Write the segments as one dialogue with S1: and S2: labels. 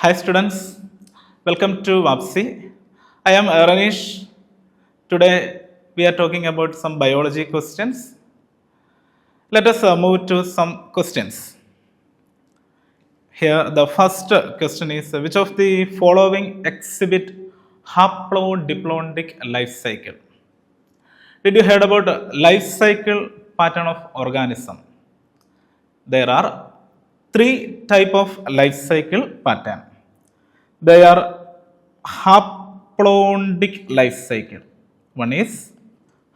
S1: Hi students, welcome to VAPSI. I am Ranish. Today we are talking about some biology questions. Let us move to some questions. Here the first question is which of the following exhibit haplodiplondic life cycle? Did you heard about life cycle pattern of organism? There are three type of life cycle pattern. They are haplodic life cycle. One is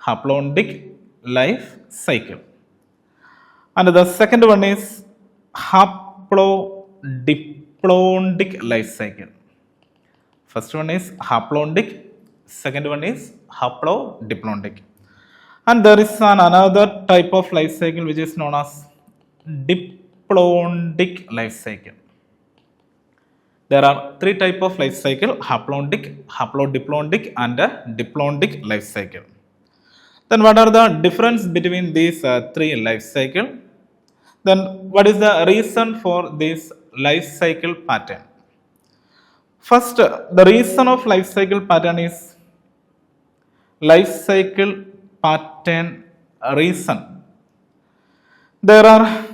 S1: haplodic life cycle. And the second one is haplodiplondic life cycle. First one is haplodic, second one is haplodiplondic. And there is another type of life cycle which is known as diplondic life cycle. There are three type of life cycle: haplodic, haplodiplondic and diplondic life cycle. Then what are the difference between these three life cycle? Then what is the reason for this life cycle pattern? First, the reason of life cycle pattern is life cycle pattern reason. There are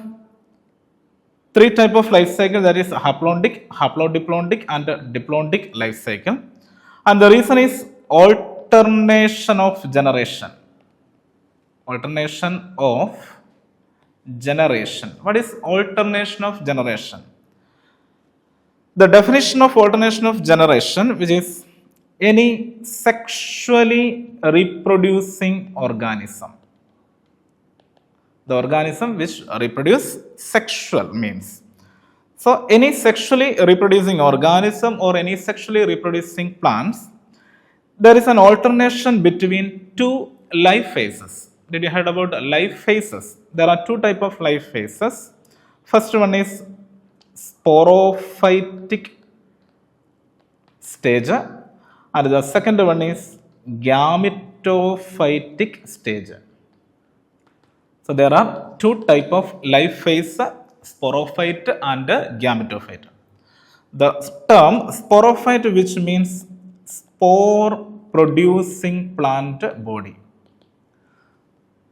S1: three type of life cycle, that is haplodic, haplodiplondic and diplondic life cycle. And the reason is alternation of generation. Alternation of generation. What is alternation of generation? The definition of alternation of generation, which is any sexually reproducing organism. The organism which reproduce sexual means. So any sexually reproducing organism or any sexually reproducing plants, there is an alternation between two life phases. Did you heard about life phases? There are two type of life phases. First one is sporophytic stage and the second one is gametophytic stage. So there are two type of life phase, sporophyte and gametophyte. The term sporophyte, which means spore producing plant body.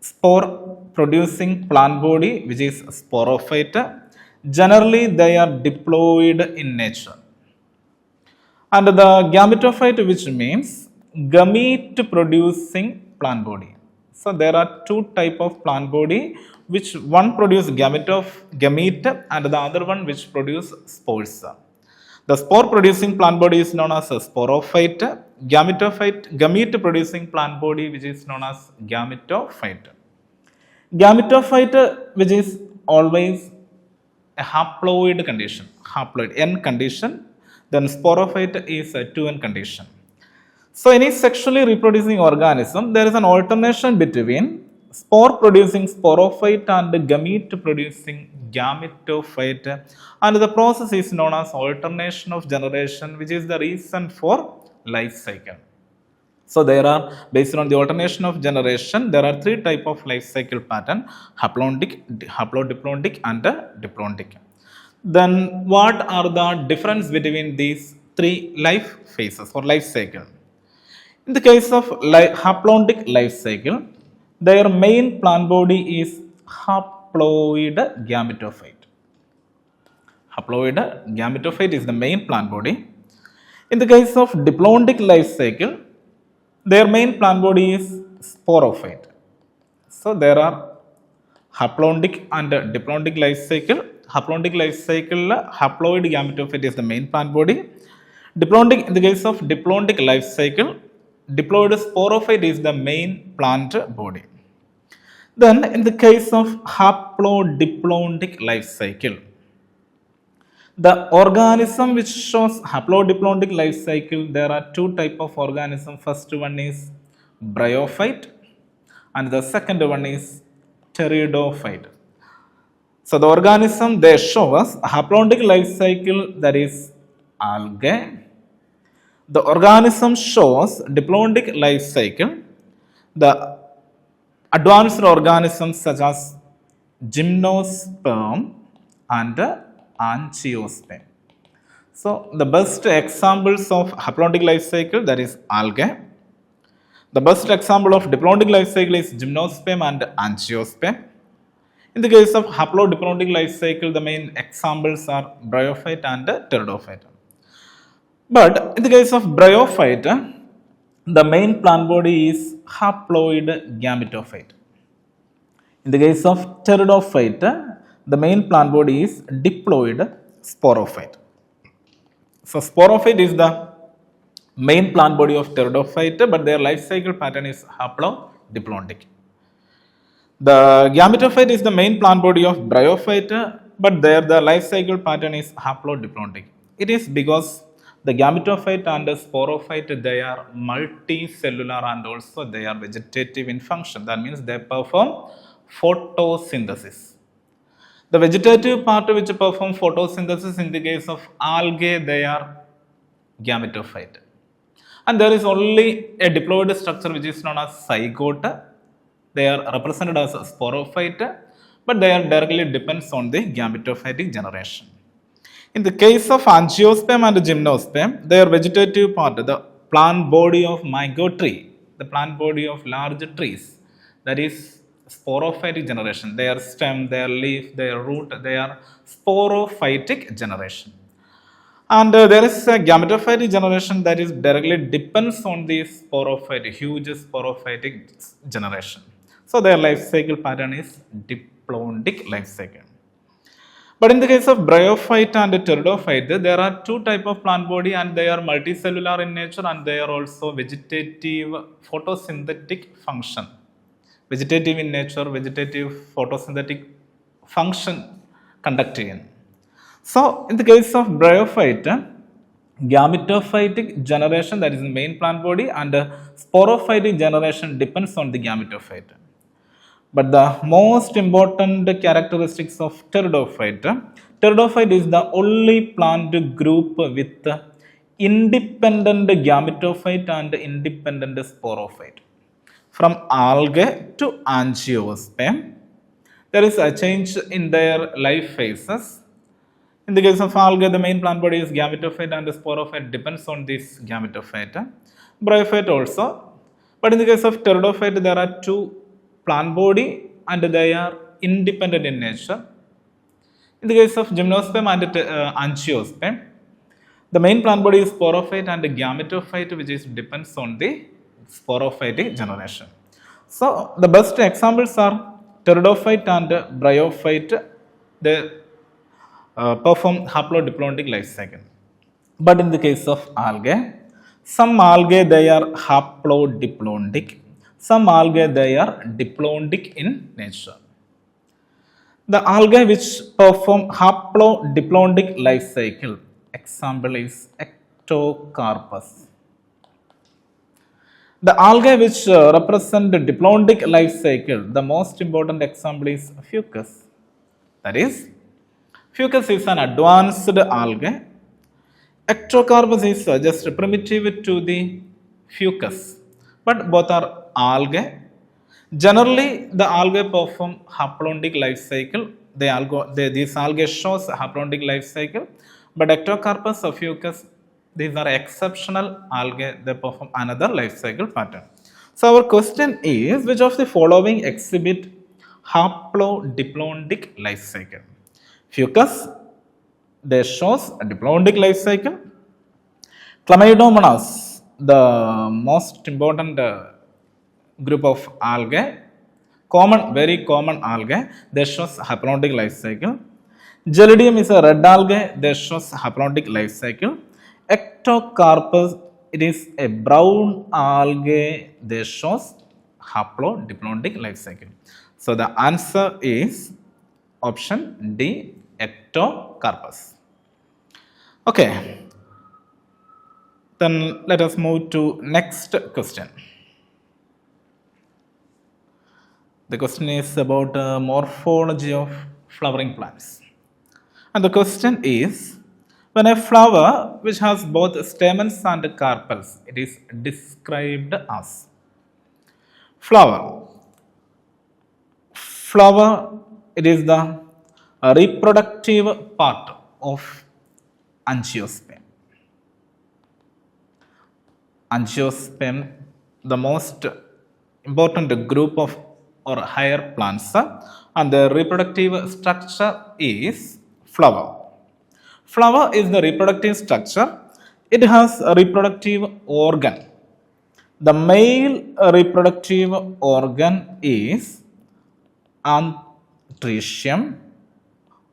S1: Spore producing plant body, which is sporophyte. Generally they are diploid in nature. And the gametophyte, which means gamete producing plant body. So there are two type of plant body, which one produce gamete and the other one which produce spores. The spore producing plant body is known as a sporophyte. Gamete producing plant body, which is known as gametophyte. Gametophyte, which is always a haploid condition, haploid N condition. Then sporophyte is a 2N condition. So any sexually reproducing organism, there is an alternation between spore producing sporophyte and gamete producing gametophyte, and the process is known as alternation of generation, which is the reason for life cycle. So there are, based on the alternation of generation, there are three type of life cycle pattern: haplodic, haplodiplondic and diplondic. Then what are the difference between these three life phases or life cycle? In the case of haplodic life cycle, their main plant body is haploid gametophyte. Haploid gametophyte is the main plant body. In the case of diplondic life cycle, their main plant body is sporophyte. So there are haplodic and diplondic life cycle. Haplodic life cycle, haploid gametophyte is the main plant body. Diplondic, in the case of diplondic life cycle, diploid sporophyte is the main plant body. Then in the case of haplodiplondic life cycle, the organism which shows haplodiplondic life cycle, there are two type of organism. First one is bryophyte and the second one is pteridophyte. So the organism they show us haplodic life cycle, that is algae. The organism shows diplondic life cycle, the advanced organisms such as gymnosperm and angiosperm. So the best examples of haplontic life cycle, that is algae. The best example of diplontic life cycle is gymnosperm and angiosperm. In the case of haplodiplontic life cycle, the main examples are bryophyte and pteridophyte. But in the case of bryophyte, the main plant body is haploid gametophyte. In the case of pteridophyte, the main plant body is diploid sporophyte. So sporophyte is the main plant body of pteridophyte, but their life cycle pattern is haplodiplontic. The gametophyte is the main plant body of bryophyte, but there the life cycle pattern is haplodiplontic. It is because the gametophyte and the sporophyte, they are multicellular and also they are vegetative in function. That means they perform photosynthesis. The vegetative part which perform photosynthesis, in the case of algae, they are gametophyte. And there is only a diploid structure which is known as zygote. They are represented as a sporophyte, but they are directly depends on the gametophytic generation. In the case of angiosperm and gymnosperm, their vegetative part, the plant body of mango tree, the plant body of large trees, that is sporophytic generation. Their stem, their leaf, their root, they are sporophytic generation. And there is a gametophytic generation that is directly depends on the sporophytic, huge sporophytic generation. So their life cycle pattern is diplontic life cycle. But in the case of bryophyte and pteridophyte, there are two types of plant body and they are multicellular in nature and they are also vegetative photosynthetic function. Vegetative in nature, vegetative photosynthetic function conducting. So in the case of bryophyte, gametophytic generation, that is the main plant body, and sporophytic generation depends on the gametophyte. But the most important characteristics of pteridophyte is the only plant group with independent gametophyte and independent sporophyte. From algae to angiosperm, there is a change in their life phases. In the case of algae, the main plant body is gametophyte and the sporophyte depends on this gametophyte. Bryophyte also. But in the case of pteridophyte, there are two plant body and they are independent in nature. In the case of gymnosperm and angiosperm, the main plant body is sporophyte and gametophyte, which is depends on the sporophytic generation. So the best examples are pteridophyte and bryophyte. They perform haplodiplontic life cycle. But in the case of algae, some algae they are haplodiplontic, some algae they are diplontic in nature. The algae which perform haplodiplontic life cycle, example is Ectocarpus. The algae which represent the diplontic life cycle, the most important example is Fucus. That is, Fucus is an advanced algae. Ectocarpus is just primitive to the Fucus, but both are algae. Generally, the algae perform haplontic life cycle. These algae shows haplontic life cycle, but Ectocarpus or Fucus, these are exceptional algae. They perform another life cycle pattern. So our question is, which of the following exhibit haplodiplontic life cycle? Fucus, they shows a diplontic life cycle. Chlamydomonas, the most important group of algae, very common algae, they shows haplontic life cycle. Gelidium is a red algae, they shows haplontic life cycle. Ectocarpus, it is a brown algae, they shows haplodiplontic life cycle. So the answer is option D, Ectocarpus. Okay, then let us move to next question. The question is about morphology of flowering plants. And the question is, when a flower which has both stamens and carpels, it is described as flower. It is the reproductive part of angiosperm. Angiosperm, the most important group of or higher plants, and the reproductive structure is flower. Flower is the reproductive structure. It has a reproductive organ. The male reproductive organ is androecium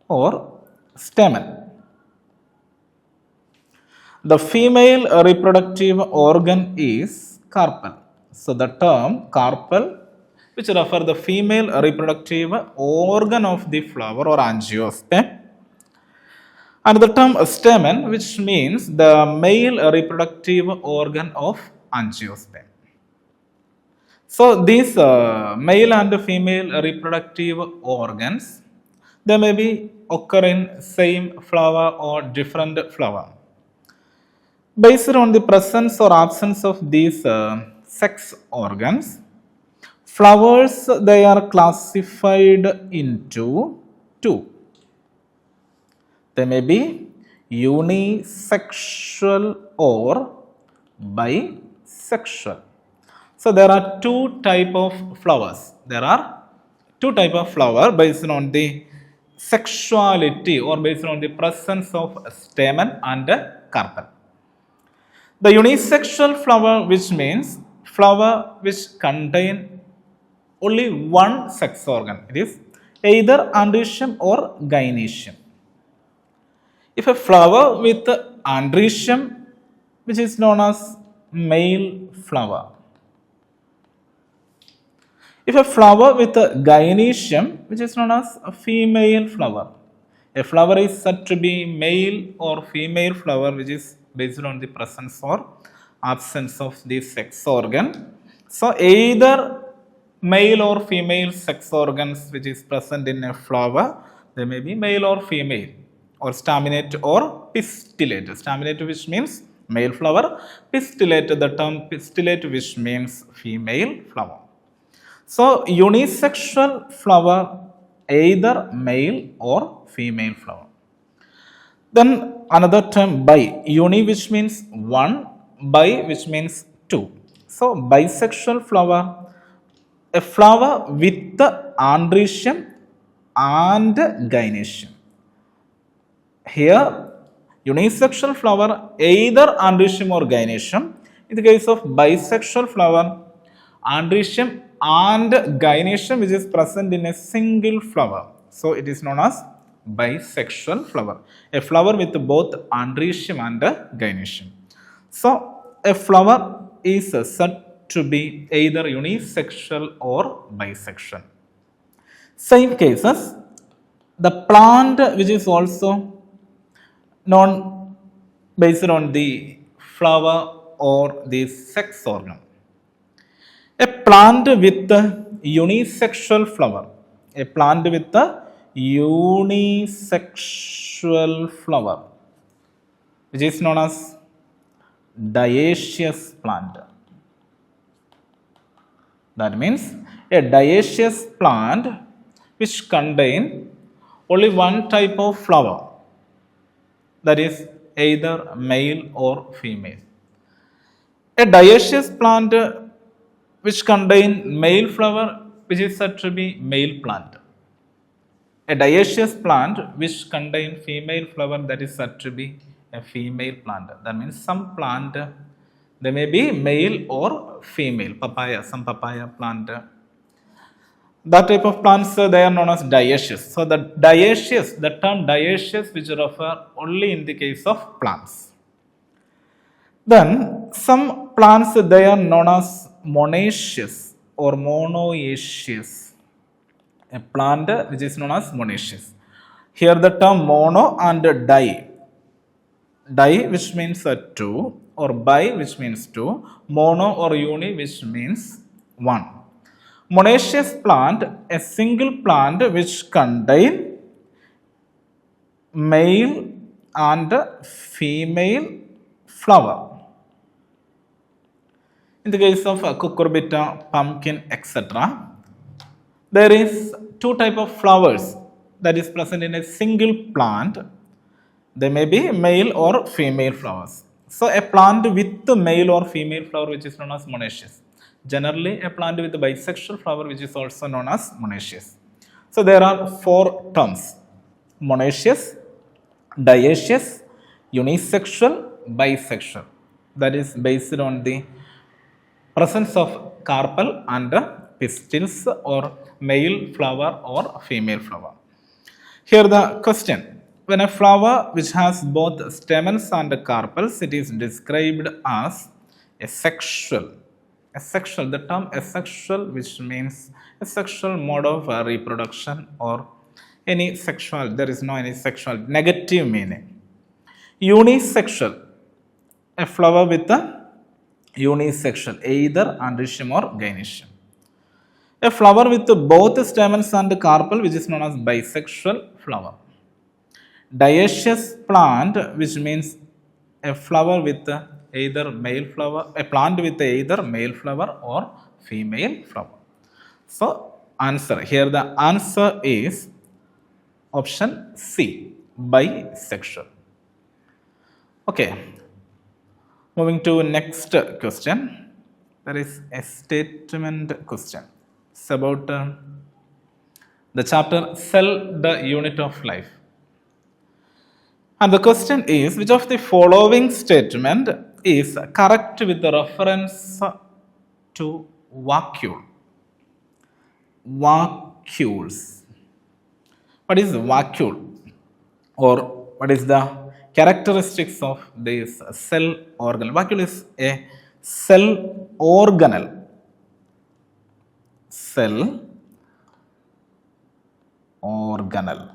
S1: or stamen. The female reproductive organ is carpel. So the term carpel, which refer the female reproductive organ of the flower or angiosperm, and the term stamen, which means the male reproductive organ of angiosperm. So these male and female reproductive organs, they may be occur in same flower or different flower. Based on the presence or absence of these sex organs, flowers, they are classified into two. They may be unisexual or bisexual. So there are two type of flowers. There are two type of flower based on the sexuality or based on the presence of stamen and carpel. The unisexual flower, which means flower which contain only one sex organ. It is either androecium or gynoecium. If a flower with androecium, which is known as male flower. If a flower with gynoecium, which is known as a female flower. A flower is said to be male or female flower, which is based on the presence or absence of the sex organ. So either male or female sex organs which is present in a flower, they may be male or female, or staminate or pistillate. Staminate, which means male flower. Pistillate, the term pistillate, which means female flower. So unisexual flower, either male or female flower. Then another term bi. Uni, which means one, bi, which means two. So bisexual flower, a flower with androecium and gynoecium. Here, unisexual flower, either androecium or gynoecium. In the case of bisexual flower, androecium and gynoecium, which is present in a single flower. So it is known as bisexual flower. A flower with both androecium and gynoecium. So a flower is said to be either unisexual or bisexual. Same cases, the plant which is also known based on the flower or the sex organ. A plant with a unisexual flower. A plant with a unisexual flower, which is known as dioecious plant. That means a dioecious plant which contain only one type of flower, that is either male or female. A dioecious plant which contain male flower, which is said to be male plant. A dioecious plant which contain female flower, that is said to be a female plant. That means some plant, they may be male or female. Papaya, some papaya plant. That type of plants, they are known as dioecious. So the dioecious, the term dioecious, which refer only in the case of plants. Then some plants, they are known as monoecious or monoecious. A plant which is known as monoecious. Here the term mono and di. Di, which means two, or bi, which means two. Mono or uni, which means one. Monoecious plant, a single plant which contain male and female flower. In the case of cucurbita, pumpkin, etc., there is two type of flowers that is present in a single plant. They may be male or female flowers. So a plant with male or female flower which is known as monoecious. Generally a plant with a bisexual flower which is also known as monoecious. So there are four terms: monoecious, dioecious, unisexual, bisexual. That is based on the presence of carpel and pistils or male flower or female flower. Here the question: when a flower which has both stamens and carpels, it is described as asexual. Asexual, the term asexual, which means a sexual mode of reproduction or any sexual, there is no any sexual negative meaning. Unisexual, a flower with a unisexual, either androecium or gynoecium. A flower with both stamens and carpel, which is known as bisexual flower. Dioecious plant, which means a flower with either male flower, a plant with either male flower or female flower. So answer, here the answer is option C, bisexual. Okay, moving to next question. That is a statement question. It's about the chapter Cell, the Unit of Life. And the question is, which of the following statement is correct with the reference to vacuole? Vacuoles. What is vacuole? Or what is the characteristics of this cell organelle? Vacuole is a cell organelle. Cell organelle.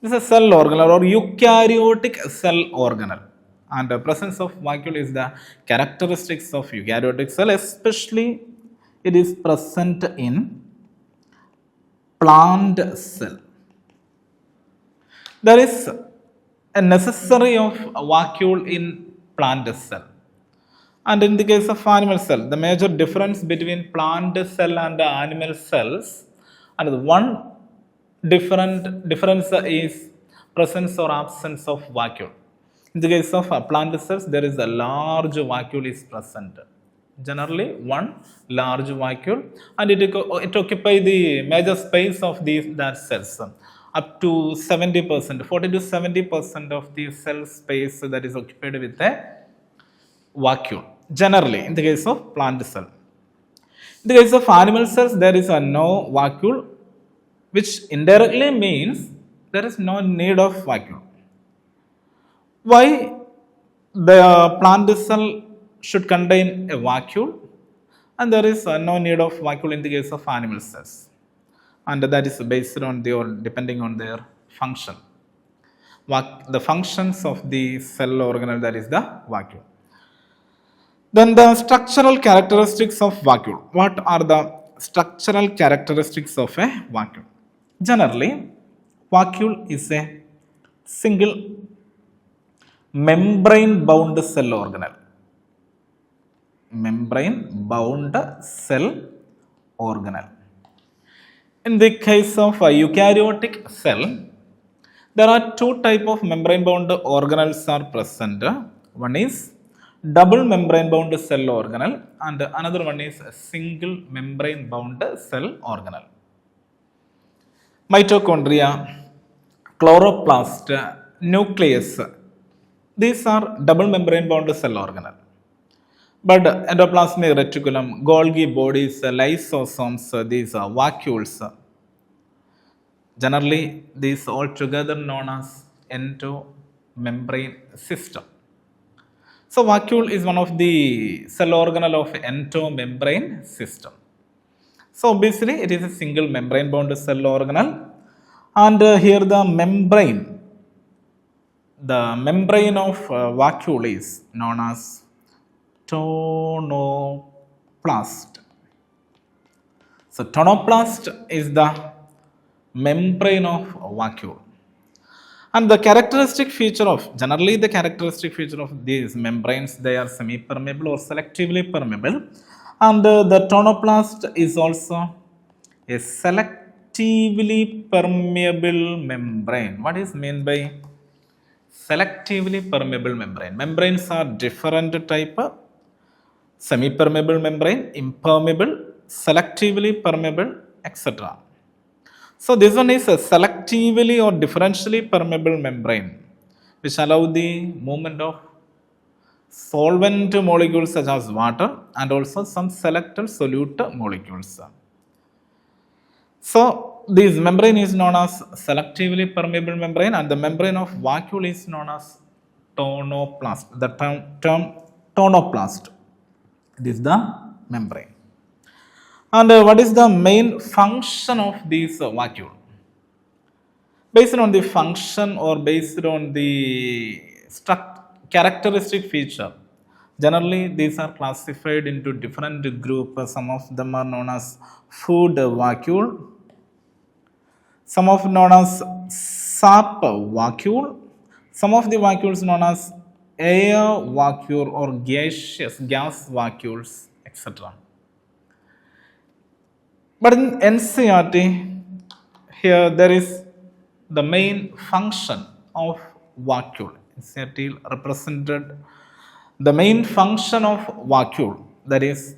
S1: This is a cell organelle or eukaryotic cell organelle. And the presence of vacuole is the characteristics of eukaryotic cell, especially it is present in plant cell. There is a necessary of vacuole in plant cell. And in the case of animal cell, the major difference between plant cell and animal cells, and one difference is presence or absence of vacuole. In the case of plant cells, there is a large vacuole is present. Generally, one large vacuole, and it occupies the major space of that cells. Up to 70%, 40 to 70% of the cell space that is occupied with a vacuole. Generally, in the case of plant cell. In the case of animal cells, there is no vacuole, which indirectly means there is no need of vacuole. Why the plant cell should contain a vacuole and there is no need of vacuole in the case of animal cells? And that is based on or depending on their function. The functions of the cell organelle, that is the vacuole. Then the structural characteristics of vacuole. What are the structural characteristics of a vacuole? Generally, vacuole is a single membrane bound cell organelle. Membrane bound cell organelle. In the case of a eukaryotic cell, there are two types of membrane bound organelles are present. One is double membrane bound cell organelle and another one is a single membrane bound cell organelle. Mitochondria, chloroplast, nucleus, these are double membrane bound cell organelle. But endoplasmic reticulum, Golgi bodies, lysosomes, these are vacuoles. Generally, these all together known as endomembrane system. So, vacuole is one of the cell organelle of endomembrane system. So, obviously, it is a single membrane bound cell organelle, and here the membrane of vacuole is known as tonoplast. So, tonoplast is the membrane of vacuole. And the characteristic feature of, generally the characteristic feature of these membranes, they are semi-permeable or selectively permeable. And the tonoplast is also a selectively permeable membrane. What is meant by selectively permeable membrane. Membranes are different type: semi-permeable membrane, impermeable, selectively permeable, etc. So this one is a selectively or differentially permeable membrane, which allow the movement of solvent molecules such as water and also some selected solute molecules. So this membrane is known as selectively permeable membrane, and the membrane of vacuole is known as tonoplast. The term tonoplast, it is the membrane. And what is the main function of this vacuole? Based on the function or based on the characteristic feature, generally these are classified into different groups. Some of them are known as food vacuole, some of known as sap vacuole, some of the vacuoles known as air vacuole or gaseous gas vacuoles, etc. But in NCERT, here there is the main function of vacuole. NCERT represented the main function of vacuole, that is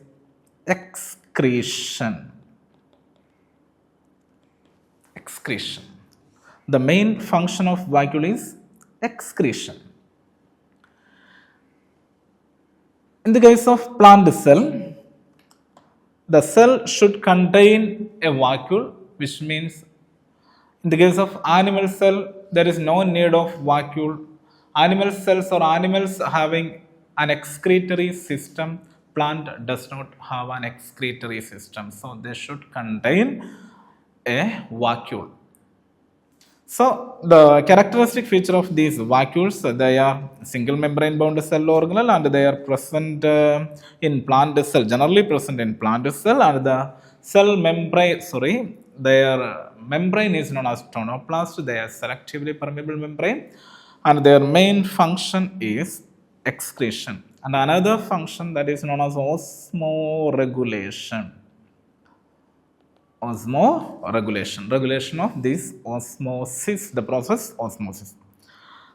S1: excretion. Excretion. The main function of vacuole is excretion. In the case of plant cell, the cell should contain a vacuole, which means in the case of animal cell, there is no need of vacuole. Animal cells or animals having an excretory system, plant does not have an excretory system, so they should contain a vacuole. So the characteristic feature of these vacuoles, they are single membrane bound cell organelle and they are present in plant cell, generally present in plant cell, and the cell membrane, their membrane is known as tonoplast. They are selectively permeable membrane and their main function is excretion, and another function that is known as osmoregulation. Regulation of this osmosis, the process osmosis.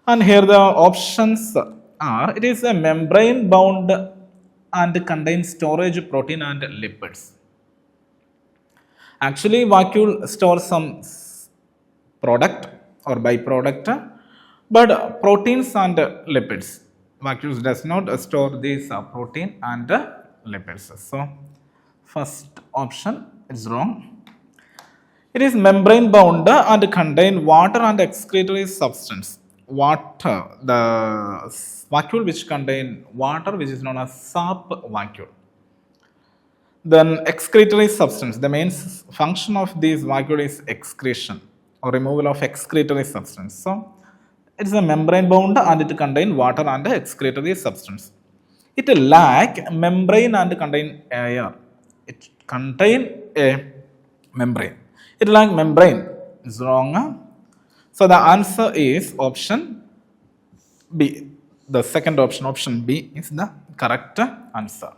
S1: And here the options are: it is a membrane bound and contains storage protein and lipids. Actually, vacuole stores some product or byproduct, but proteins and lipids. Vacuole does not store these protein and lipids. So first option is wrong. It is membrane bound and contain water and excretory substance. Water, the vacuole which contain water, which is known as sap vacuole. Then excretory substance, the main function of this vacuole is excretion or removal of excretory substance. So it is a membrane bound and it contain water and excretory substance. It lack membrane and contain air. It contain a membrane. It lack membrane is wrong. So the answer is option B. The second option, option B, is the correct answer.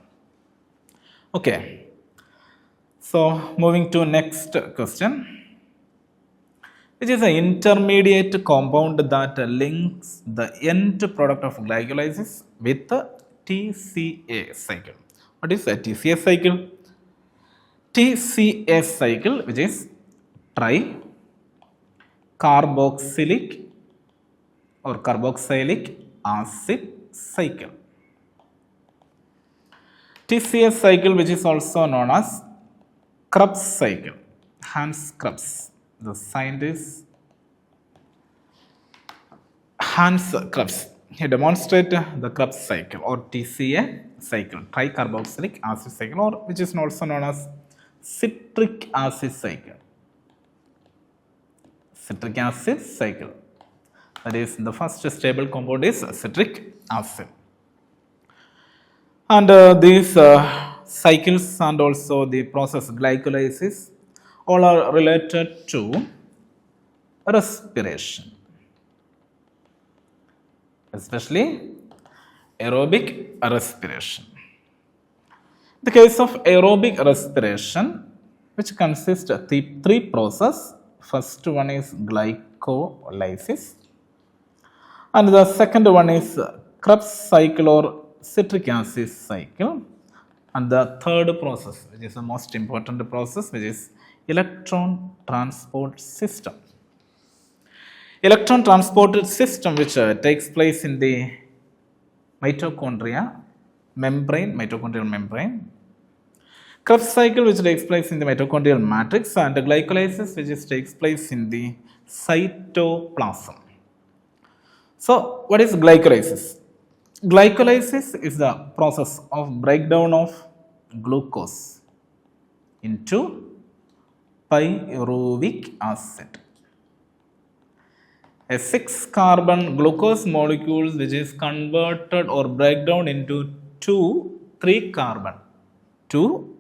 S1: Okay. So moving to next question, which is an intermediate compound that links the end product of glycolysis with the TCA cycle. What is a TCA cycle? TCA cycle, which is tricarboxylic or carboxylic acid cycle. TCA cycle, which is also known as Krebs cycle. Hans Krebs, the scientist Hans Krebs, he demonstrated the Krebs cycle or TCA cycle, tricarboxylic acid cycle, or which is also known as citric acid cycle. Citric acid cycle. That is, the first stable compound is citric acid. And these cycles and also the process glycolysis all are related to respiration, especially aerobic respiration. The case of aerobic respiration, which consists of three processes. First one is glycolysis, And the second one is Krebs cycle or citric acid cycle. And the third process, which is the most important process, which is electron transport system. Electron transport system, which takes place in the mitochondria membrane, mitochondrial membrane. Krebs cycle, which takes place in the mitochondrial matrix, and glycolysis, which takes place in the cytoplasm. So, what is glycolysis? Glycolysis is the process of breakdown of glucose into pyruvic acid. A 6-carbon glucose molecule which is converted or breakdown into 2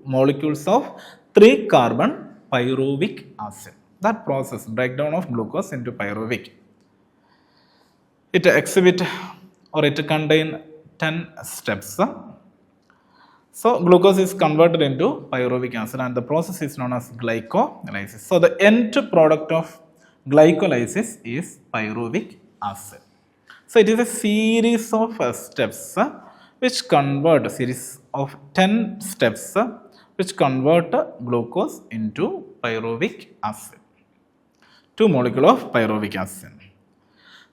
S1: molecules of 3-carbon pyruvic acid. That process, breakdown of glucose into pyruvic, it exhibit or it contain 10 steps. So glucose is converted into pyruvic acid and the process is known as glycolysis. So the end product of glycolysis is pyruvic acid. So it is a series of steps which convert, a series of 10 steps which convert glucose into pyruvic acid, 2 molecules of pyruvic acid.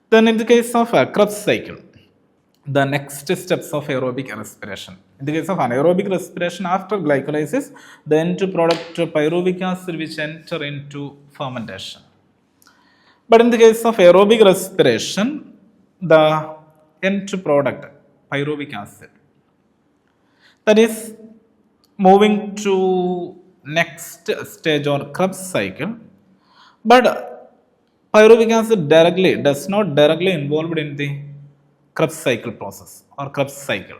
S1: Then in the case of Krebs cycle, the next steps of aerobic respiration. In the case of anaerobic respiration, after glycolysis, the end product pyruvic acid which enter into fermentation. But in the case of aerobic respiration, the end product pyruvic acid, that is moving to next stage or Krebs cycle, but pyruvic acid does not directly involved in the Krebs cycle process or Krebs cycle.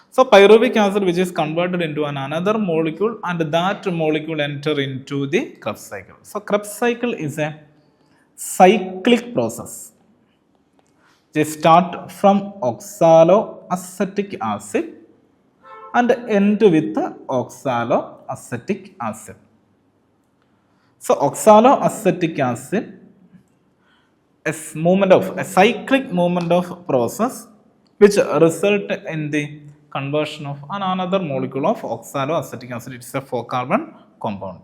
S1: So pyruvic acid which is converted into another molecule and that molecule enter into the Krebs cycle. So Krebs cycle is a cyclic process. They start from oxaloacetic acid and end with oxaloacetic acid. So oxaloacetic acid, a cyclic movement of process which result in the conversion of another molecule of oxaloacetic acid. It is a 4-carbon compound.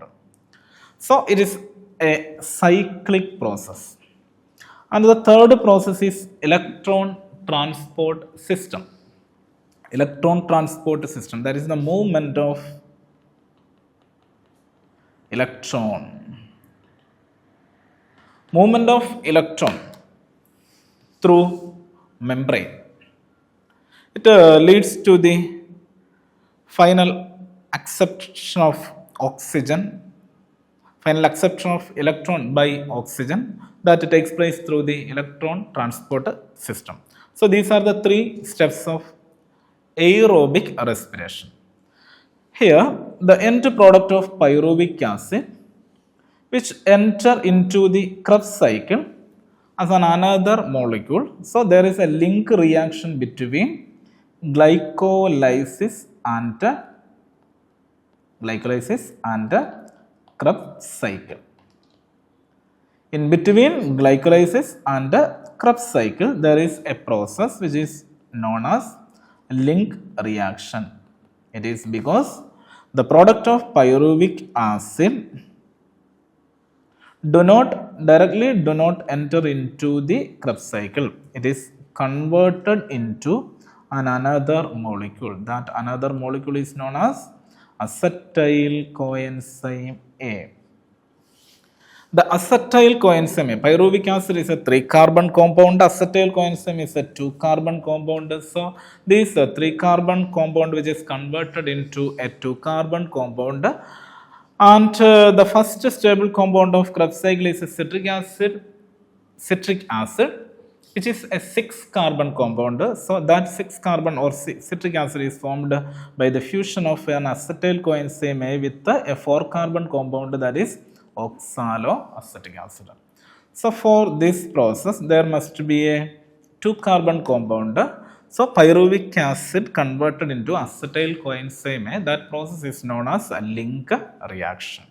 S1: So it is a cyclic process. And the third process is electron transport system. Electron transport system, that is the movement of electron. Movement of electron through membrane. It leads to the final acceptation of oxygen, final acceptation of electron by oxygen, that takes place through the electron transport system. So these are the 3 steps of aerobic respiration. Here, the end product of pyruvic acid which enter into the Krebs cycle as another molecule. So there is a link reaction between glycolysis and Krebs cycle. In between glycolysis and Krebs cycle, there is a process which is known as link reaction. It is because the product of pyruvic acid do not enter into the Krebs cycle. It is converted into another molecule. That another molecule is known as acetyl coenzyme A. The acetyl coenzyme A, pyruvic acid is a 3-carbon compound, acetyl coenzyme is a 2-carbon compound. So this 3-carbon compound which is converted into a 2-carbon compound. And the first stable compound of Krebs cycle is a citric acid, which is a 6-carbon compound. So that 6-carbon or citric acid is formed by the fusion of an acetyl coenzyme A with a 4-carbon compound, that is oxaloacetic acid. So for this process, there must be a 2-carbon compound. So pyruvic acid converted into acetyl coenzyme A, that process is known as a link reaction.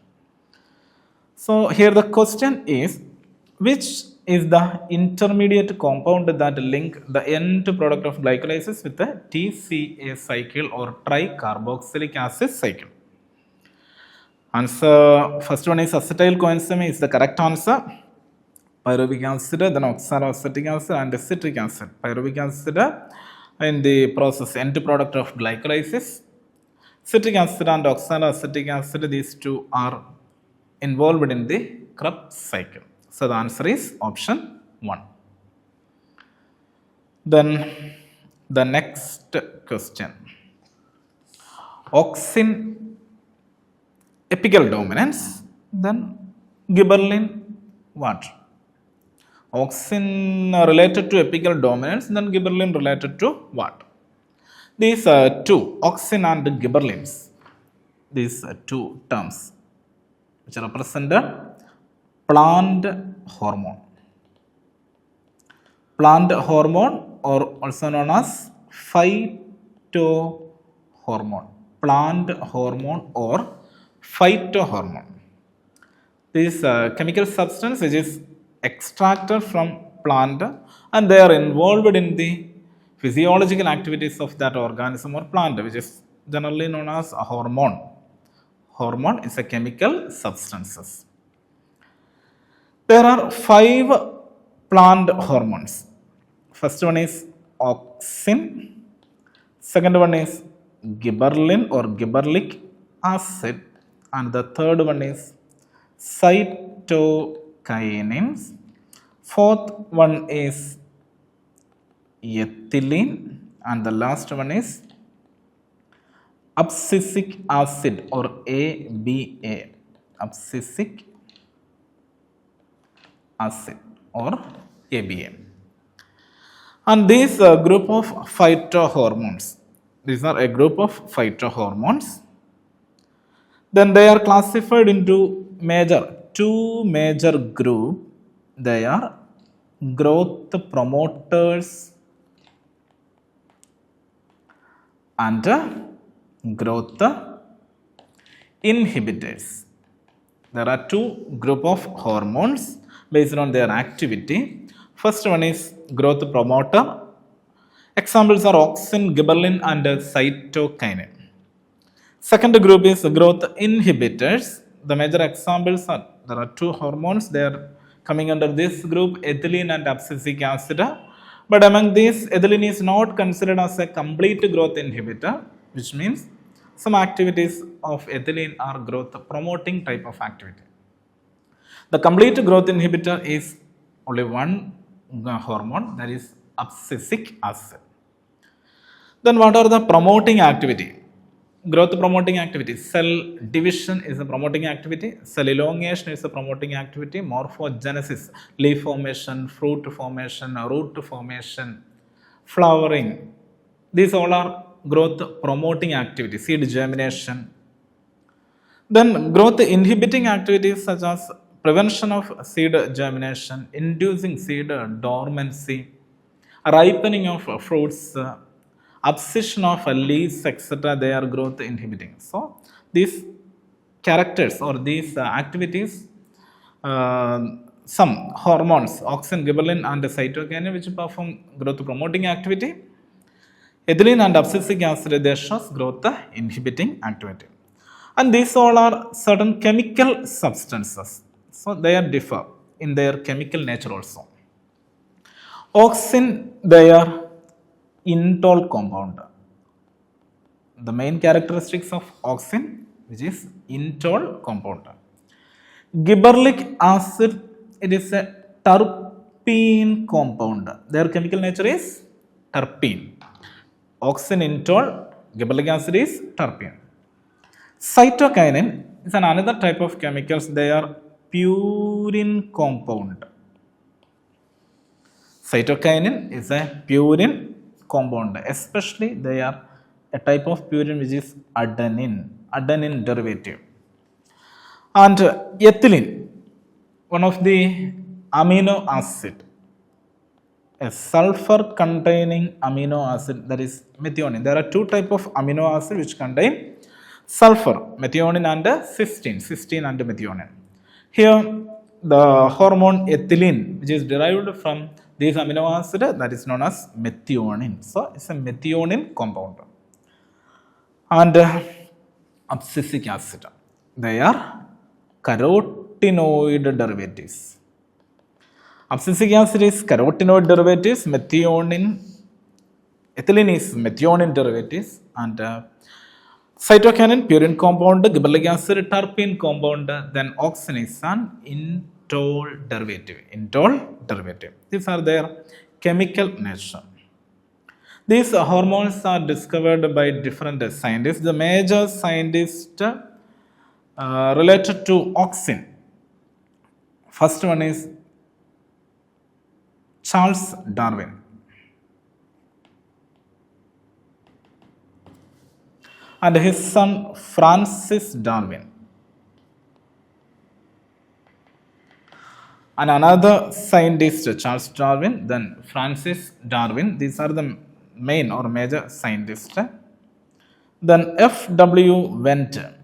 S1: So here the question is, which is the intermediate compound that link the end product of glycolysis with the TCA cycle or tricarboxylic acid cycle. Answer first one is acetyl coenzyme is the correct answer. Pyruvic acid, then oxaloacetic acid and citric acid. Pyruvic acid in the process end product of glycolysis. Citric acid and oxaloacetic acid, these two are involved in the Krebs cycle. So the answer is option 1. Then the next question. Auxin apical dominance, then gibberellin what? Auxin related to apical dominance, then gibberellin related to what? These two, auxin and gibberellins, these two terms which represent the plant hormone. Plant hormone, or also known as phytohormone. Plant hormone or phytohormone. This chemical substance which is extracted from plant and they are involved in the physiological activities of that organism or plant, which is generally known as a hormone. Hormone is a chemical substances. There are 5 plant hormones. First one is auxin. Second one is gibberellin or gibberellic acid. And the third one is cytokinins. Fourth one is ethylene. And the last one is abscisic acid or ABA. Abscisic acid or ABA. And these group of phytohormones, these are a group of phytohormones. Then they are classified into two major groups. They are growth promoters and growth inhibitors. There are 2 group of hormones based on their activity. First one is growth promoter. Examples are auxin, gibberellin and cytokinin. Second group is growth inhibitors. The major examples are, there are 2 hormones, they are coming under this group, ethylene and abscisic acid. But among these, ethylene is not considered as a complete growth inhibitor, which means some activities of ethylene are growth promoting type of activity. The complete growth inhibitor is only one hormone, that is abscisic acid. Then what are the promoting activity? Growth promoting activity. Cell division is a promoting activity. Cell elongation is a promoting activity. Morphogenesis, leaf formation, fruit formation, root formation, flowering. These all are growth promoting activities. Seed germination. Then growth inhibiting activities such as prevention of seed germination, inducing seed dormancy, ripening of fruits, abscission of leaves, etc. They are growth inhibiting. So these characters or these activities, some hormones, auxin, gibberellin and cytokinin, which perform growth promoting activity. Ethylene and abscisic acid, they show growth inhibiting activity. And these all are certain chemical substances. So they are differ in their chemical nature also. Auxin, they are indole compound. The main characteristics of auxin, which is indole compound. Gibberellic acid, it is a terpene compound. Their chemical nature is terpene. Auxin, indole, gibberellic acid is terpene. Cytokinin is another type of chemicals. They are purine compound. Cytokinin is a purine compound, especially they are a type of purine which is adenine derivative. And ethylene, one of the amino acid, a sulfur containing amino acid, that is methionine. There are 2 types of amino acid which contain sulfur, methionine and cysteine and methionine. Here the hormone ethylene, which is derived from these amino acid, that is known as methionine. So it's a methionine compound. And abscisic acid, they are carotenoid derivatives. Abscisic acid is carotenoid derivatives, methionine, ethylene is methionine derivatives, and cytokinin, purine compound, gibberellic acid, terpene compound, then auxin is an indole derivative. Indole derivative. These are their chemical nature. These hormones are discovered by different scientists. The major scientist related to auxin, first one is Charles Darwin. And his son Francis Darwin. And another scientist, Charles Darwin, then Francis Darwin. These are the main or major scientists. Then F.W. Venter.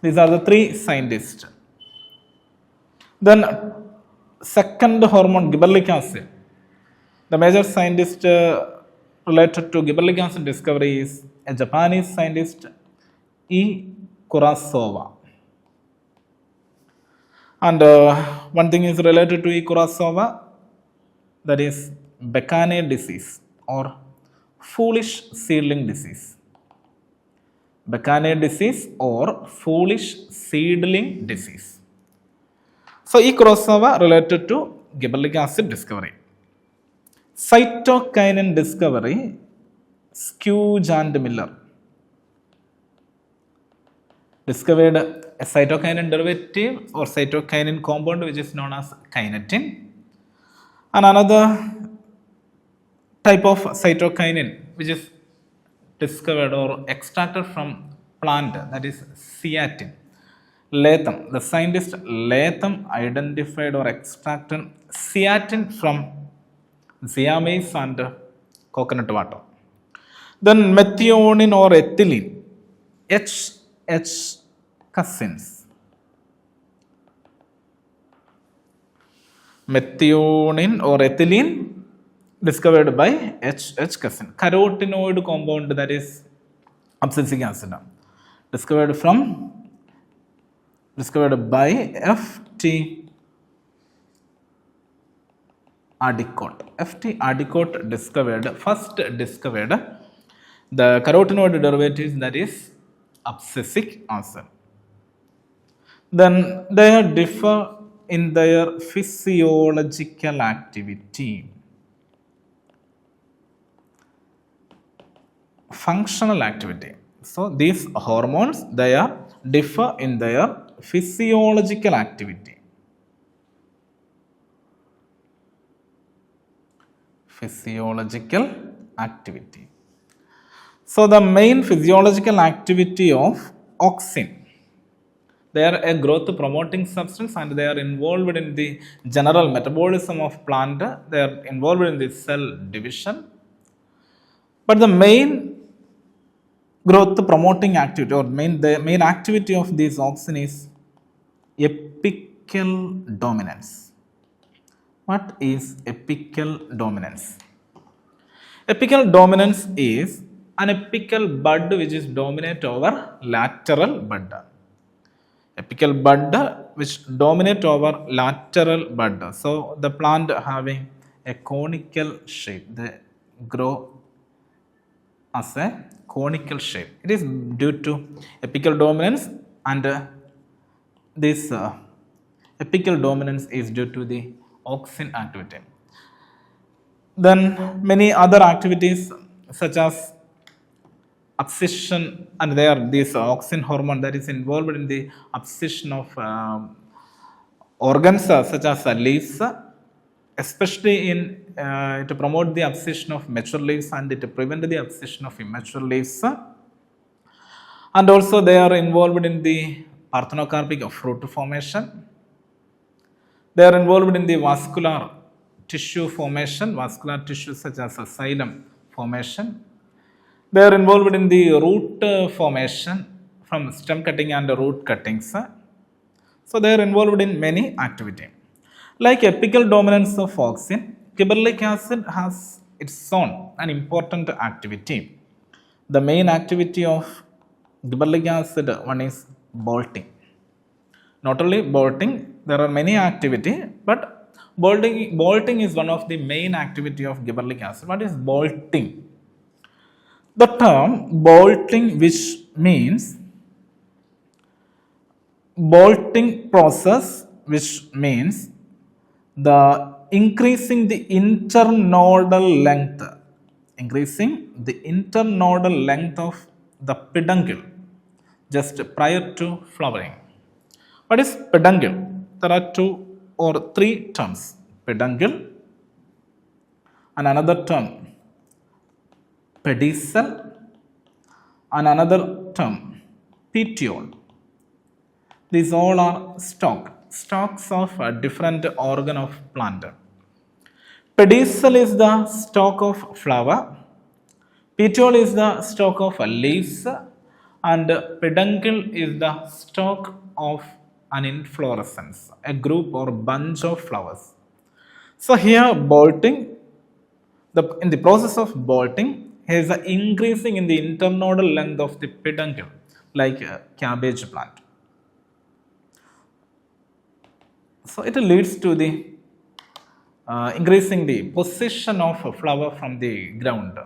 S1: These are the three scientists. Then second hormone, gibberellic acid. The major scientist related to gibberellic acid discovery is a Japanese scientist, E. Kurosawa. And one thing is related to E. Kurosawa, that is Bekane disease or foolish seedling disease. Bekane disease or foolish seedling disease. So E. Kurosawa related to gibberellic acid discovery. Cytokinin discovery, Skewge and Miller discovered a cytokinin derivative or cytokinin compound which is known as kinetin. And another type of cytokinin which is discovered or extracted from plant, that is zeatin. Latham, the scientist Latham identified or extracted zeatin from zeamase and coconut water. Then methionine or ethylene, H cousins. Methionine or ethylene discovered by H cousin. Carotenoid compound, that is abscisic acid, discovered by F.T. Adicott. F.T. Adicott first discovered the carotenoid derivatives, that is abscisic acid. Then they differ in their physiological activity. Functional activity. So these hormones, they are differ in their physiological activity. Physiological activity. So the main physiological activity of auxin, they are a growth promoting substance and they are involved in the general metabolism of plant. They are involved in the cell division. But the main growth promoting activity or the main activity of this auxin is apical dominance. What is apical dominance? Apical dominance is an apical bud which is dominate over lateral bud. Apical bud which dominate over lateral bud. So the plant having a conical shape, they grow as a conical shape. It is due to apical dominance, and this apical dominance is due to the auxin activity. Then many other activities such as abscission, and there this auxin hormone that is involved in the abscission of organs such as leaves, especially in to promote the abscission of mature leaves and to prevent the abscission of immature leaves. And also they are involved in the parthenocarpic fruit formation. They are involved in the vascular tissue formation, vascular tissue such as xylem formation. They are involved in the root formation from stem cutting and root cuttings. So they are involved in many activity. Like apical dominance of auxin, gibberellic acid has its own an important activity. The main activity of gibberellic acid one is bolting. Not only bolting, there are many activity, but bolting is one of the main activity of gibberellic acid. What is bolting? The term bolting, which means bolting process, which means the increasing the internodal length, of the peduncle just prior to flowering. What is peduncle? There are two or three terms: peduncle, and another term pedicel, and another term petiole. These all are stalks of a different organ of plant. Pedicel is the stalk of flower, petiole is the stalk of leaves, and peduncle is the stalk of an inflorescence, a group or bunch of flowers. So here bolting, in the process of bolting, is increasing in the internodal length of the peduncle, like a cabbage plant. So it leads to the increasing the position of a flower from the ground.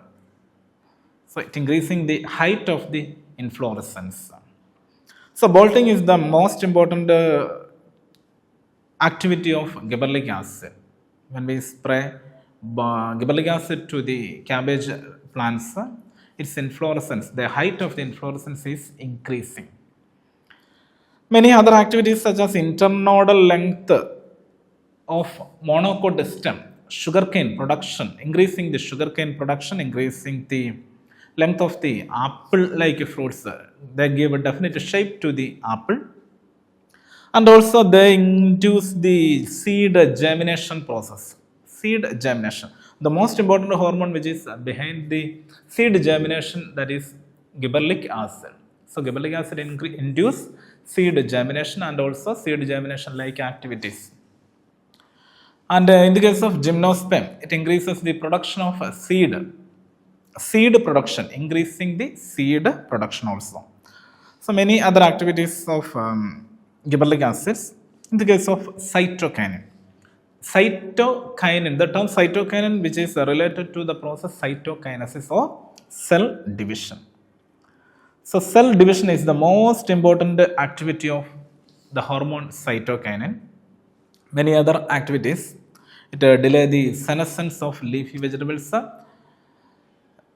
S1: So it increasing the height of the inflorescence. So bolting is the most important activity of gibberellic acid. When we spray gibberellic acid to the cabbage plants, its inflorescence, the height of the inflorescence is increasing. Many other activities such as internodal length of monocot stem, sugarcane production, increasing the sugarcane production, increasing the length of the apple-like fruits. They give a definite shape to the apple. And also they induce the seed germination process. Seed germination. The most important hormone which is behind the seed germination, that is gibberellic acid. So gibberellic acid induce seed germination and also seed germination like activities. And in the case of gymnosperm, it increases the production of seed production, increasing the seed production also. So many other activities of gibberellic acids. In the case of cytokinin, the term cytokinin, which is related to the process cytokinesis or cell division. So cell division is the most important activity of the hormone cytokinin. Many other activities. It delay the senescence of leafy vegetables,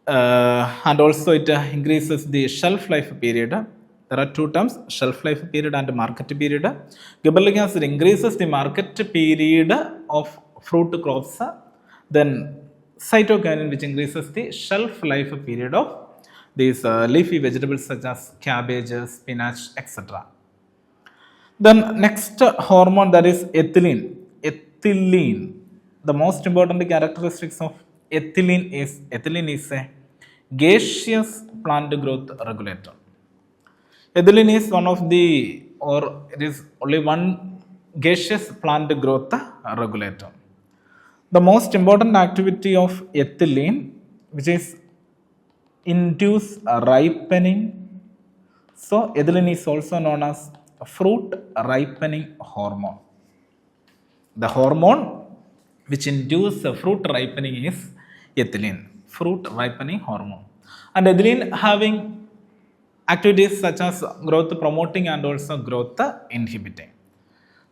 S1: and also it increases the shelf life period. There are two terms: shelf life period and market period. Gibberellic acid increases the market period of fruit crops. Then cytokinin, which increases the shelf life period of these leafy vegetables such as cabbage, spinach, etc. Then next hormone, that is ethylene. The most important characteristics of ethylene is a gaseous plant growth regulator. Ethylene is one of the, or it is only one gaseous plant growth regulator. The most important activity of ethylene, which is induce ripening. So ethylene is also known as fruit ripening hormone. The hormone which induces fruit ripening is ethylene, fruit ripening hormone. And ethylene having activities such as growth promoting and also growth inhibiting.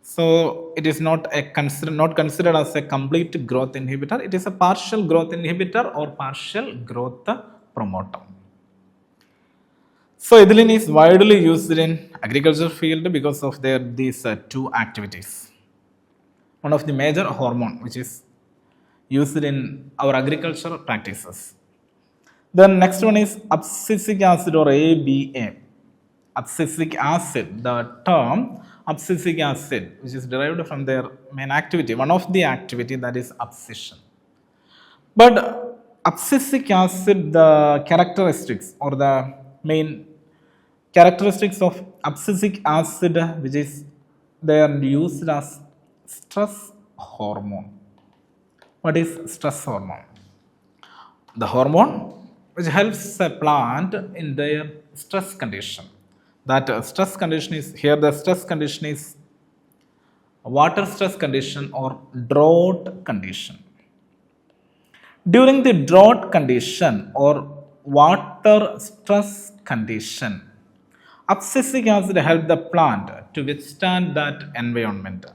S1: So it is not considered as a complete growth inhibitor. It is a partial growth inhibitor or partial growth promoter. So ethylene is widely used in agriculture field because of these two activities. One of the major hormone which is used in our agricultural practices. Then next one is abscisic acid or ABA. Abscisic acid, the term abscisic acid, which is derived from their main activity, one of the activity, that is abscission. But abscisic acid, the characteristics or the main characteristics of abscisic acid, which is they are used as stress hormone. What is stress hormone? The hormone which helps a plant in their stress condition. That stress condition is here, the stress condition is water stress condition or drought condition. During the drought condition or water stress condition, abscisic acid helps the plant to withstand that environment.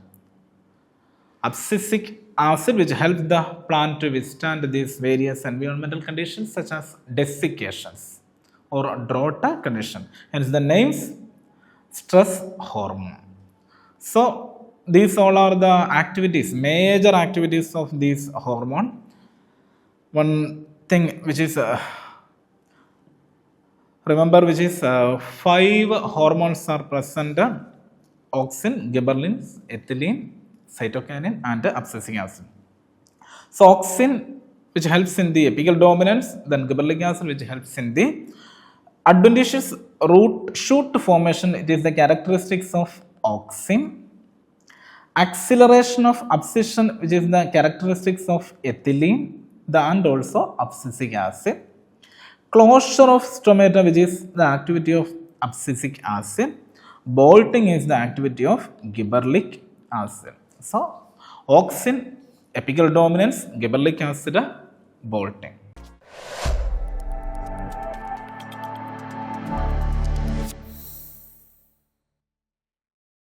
S1: Abscisic acid which helps the plant to withstand these various environmental conditions such as desiccations or drought condition. Hence the names stress hormone. So these all are the activities, major activities of this hormone. One thing which is remember, which is 5 hormones are present: auxin, gibberellin, ethylene, cytokinin and abscisic acid. So auxin which helps in the apical dominance, then gibberellic acid which helps in the adventitious root shoot formation. It is the characteristics of auxin. Acceleration of abscission which is the characteristics of ethylene and also abscisic acid. Closure of stomata which is the activity of abscisic acid. Bolting is the activity of gibberellic acid. So auxin, apical dominance, gibberellic acid, bolting.